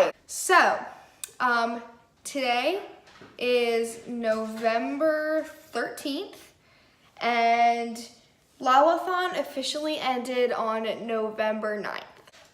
Hi. So, today is November 13th, and Lalathon officially ended on November 9th.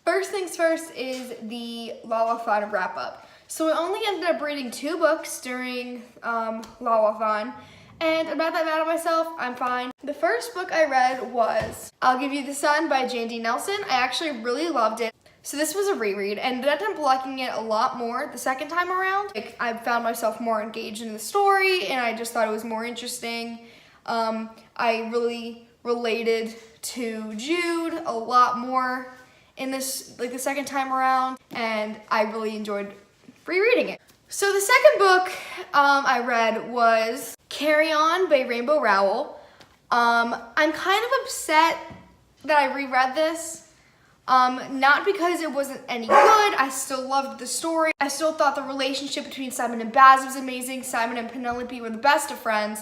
First things first is the Lalathon wrap-up. So I only ended up reading 2 books during Lalathon, and I'm not that mad at myself, I'm fine. The first book I read was I'll Give You the Sun by Jane D. Nelson. I actually really loved it. So this was a reread, and I ended up liking it a lot more the second time around. I found myself more engaged in the story, and I just thought it was more interesting. I really related to Jude a lot more in this, the second time around, and I really enjoyed rereading it. So the second book I read was Carry On by Rainbow Rowell. I'm kind of upset that I reread this. Not because it wasn't any good. I still loved the story. I still thought the relationship between Simon and Baz was amazing. Simon and Penelope were the best of friends.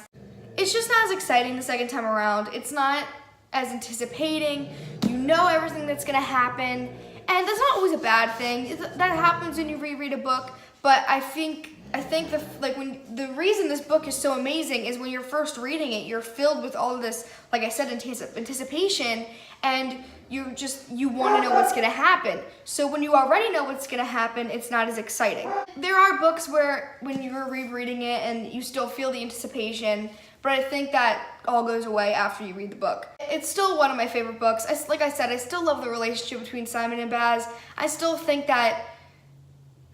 It's just not as exciting the second time around. It's not as anticipating. You know everything that's gonna happen, and that's not always a bad thing. That happens when you reread a book, but I think the reason this book is so amazing is when you're first reading it, you're filled with all of this, like I said, anticipation, and you want to know what's going to happen. So when you already know what's going to happen, it's not as exciting. There are books where when you're rereading it and you still feel the anticipation, but I think that all goes away after you read the book. It's still one of my favorite books. Like I said, I still love the relationship between Simon and Baz. I still think that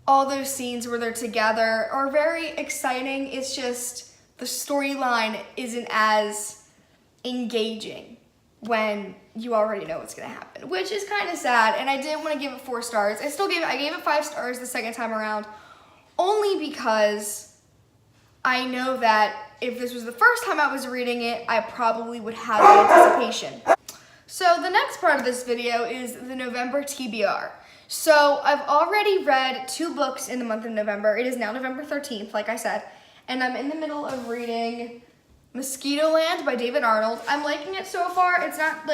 all those scenes where they're together are very exciting. It's just the storyline isn't as engaging when you already know what's gonna happen, which is kind of sad, and I didn't want to give it 4 stars. I gave it 5 stars the second time around, only because I know that if this was the first time I was reading it, I probably would have the anticipation. So the next part of this video is the November TBR. So I've already read 2 books in the month of November. It is now November 13th, like I said, and I'm in the middle of reading Mosquito Land by David Arnold. I'm liking it so far. It's not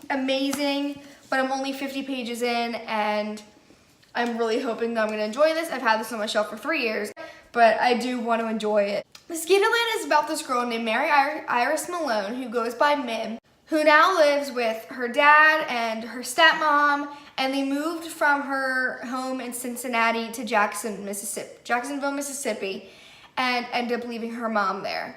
amazing, but I'm only 50 pages in, and I'm really hoping that I'm gonna enjoy this. I've had this on my shelf for 3 years, but I do want to enjoy it. Mosquito Land is about this girl named Mary Iris Malone, who goes by Mim, who now lives with her dad and her stepmom, and they moved from her home in Cincinnati to Jacksonville, Mississippi, and ended up leaving her mom there.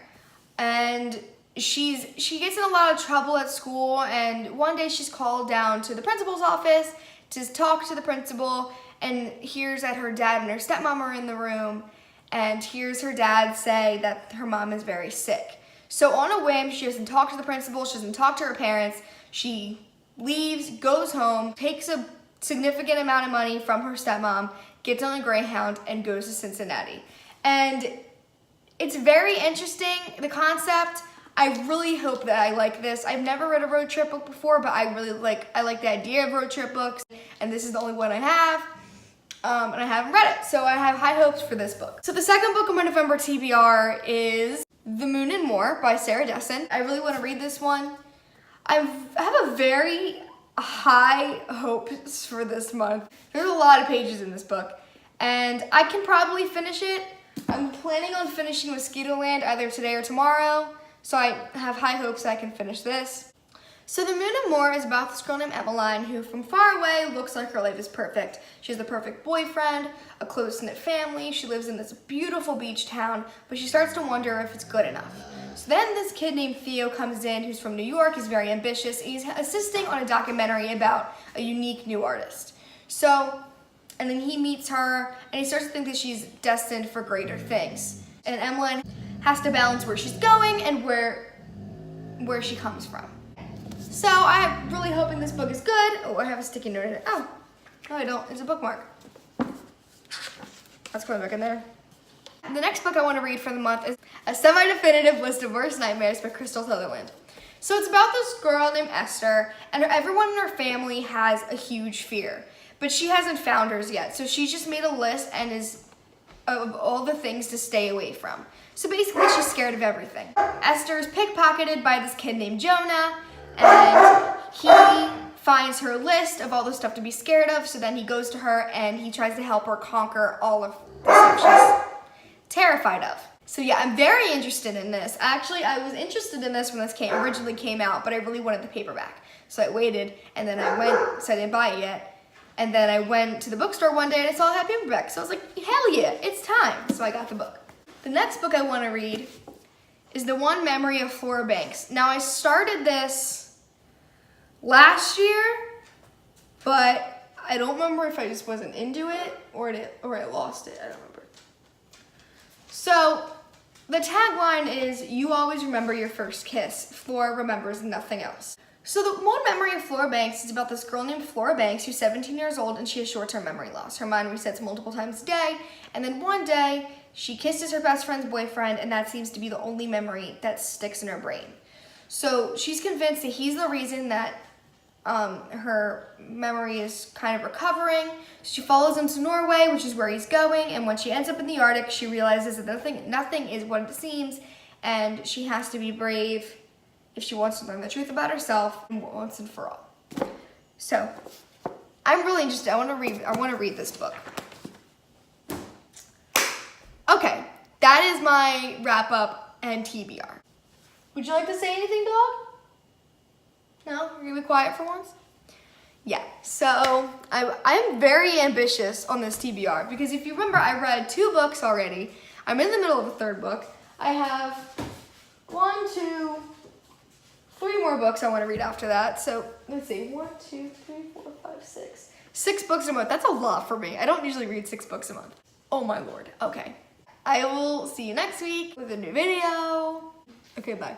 And she gets in a lot of trouble at school, and one day she's called down to the principal's office to talk to the principal, and hears that her dad and her stepmom are in the room, and hears her dad say that her mom is very sick. So on a whim, she doesn't talk to the principal, she doesn't talk to her parents, she leaves, goes home, takes a significant amount of money from her stepmom, gets on a Greyhound, and goes to Cincinnati. And it's very interesting, the concept. I really hope that I like this. I've never read a road trip book before, but I like the idea of road trip books, and this is the only one I have, and I haven't read it, so I have high hopes for this book. So the second book of my November TBR is The Moon and More by Sarah Dessen. I really want to read this one. I have a very high hopes for this month. There's a lot of pages in this book, and I can probably finish it. I'm planning on finishing Mosquito Land either today or tomorrow, so I have high hopes that I can finish this. So The Moon and More is about this girl named Emmeline who from far away looks like her life is perfect. She has the perfect boyfriend, a close-knit family, she lives in this beautiful beach town, but she starts to wonder if it's good enough. So then this kid named Theo comes in who's from New York, he's very ambitious, and he's assisting on a documentary about a unique new artist. And then he meets her, and he starts to think that she's destined for greater things. And Emmeline has to balance where she's going and where she comes from. So I'm really hoping this book is good. Oh, I have a sticky note in it. Oh, no I don't, it's a bookmark. That's going back in there. The next book I want to read for the month is A Semi-Definitive List of Worst Nightmares by Crystal Sutherland. So it's about this girl named Esther, and everyone in her family has a huge fear, but she hasn't found hers yet. So she's just made a list and of all the things to stay away from. So basically she's scared of everything. Esther is pickpocketed by this kid named Jonah, and he finds her list of all the stuff to be scared of, so then he goes to her and he tries to help her conquer all of the stuff she's terrified of. So yeah, I'm very interested in this. Actually, I was interested in this when this originally came out, but I really wanted the paperback. So I waited, and then I went, so I didn't buy it yet. And then I went to the bookstore one day and I saw it had paperback. So I was like, hell yeah, it's time. So I got the book. The next book I want to read is The One Memory of Flora Banks. Now I started this last year, but I don't remember if I just wasn't into it or I lost it. I don't remember. So the tagline is, "You always remember your first kiss. Flora remembers nothing else." So The One Memory of Flora Banks is about this girl named Flora Banks who's 17 years old and she has short-term memory loss. Her mind resets multiple times a day, and then one day she kisses her best friend's boyfriend, and that seems to be the only memory that sticks in her brain. So she's convinced that he's the reason that her memory is kind of recovering. She follows him to Norway, which is where he's going, and when she ends up in the Arctic, she realizes that nothing is what it seems, and she has to be brave if she wants to learn the truth about herself once and for all. So, I'm really interested. I want to read this book. Okay, that is my wrap up and TBR. Would you like to say anything, dog? No? You're gonna be quiet for once? Yeah, so I'm very ambitious on this TBR because if you remember, I read 2 books already. I'm in the middle of a 3rd book. I have 1, 2, 3 more books I want to read after that. So let's see, 1, 2, 3, 4, 5, 6. 6 books a month. That's a lot for me. I don't usually read 6 books a month. Oh my lord. Okay. I will see you next week with a new video. Okay, bye.